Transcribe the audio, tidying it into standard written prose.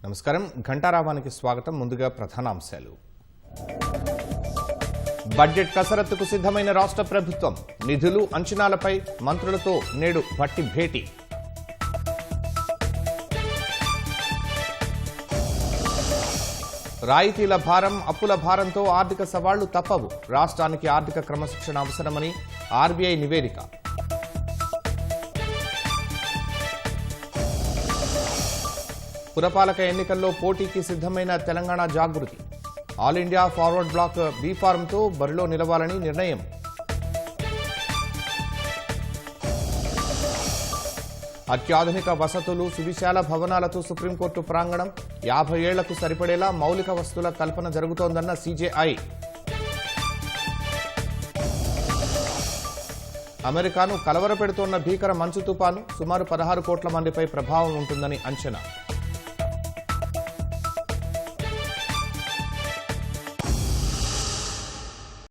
నమస్కారం ఘంటారావానికి స్వాగతం. ముందుగా ప్రధానాంశాలు. బడ్జెట్ కసరత్తుకు సిద్ధమైన రాష్ట్ర ప్రభుత్వం. నిధులు అంచనాలపై మంత్రులతో నేడు పట్టి భేటీ. రాయితీల భారం, అప్పుల భారంతో ఆర్థిక సవాళ్లు తప్పవు. రాష్ట్రానికి ఆర్థిక క్రమశిక్షణ అవసరమని ఆర్బీఐ నివేదిక. పురపాలక ఎన్నికల్లో పోటీకి సిద్ధమైన Telangana Jagruthi. All India Forward Bloc B ఫారంతో బరిలో నిలవాలని నిర్ణయం. అత్యాధునిక వసతులు, సువిశాల భవనాలతో సుప్రీంకోర్టు ప్రాంగణం. 50 ఏళ్లకు సరిపడేలా మౌలిక వసతుల కల్పన జరుగుతోందన్న సీజేఐ. అమెరికాను కలవరపెడుతోన్న భీకర మంచు తుపాను సుమారు 16 కోట్ల మందిపై ప్రభావం ఉంటుందని అంచనా.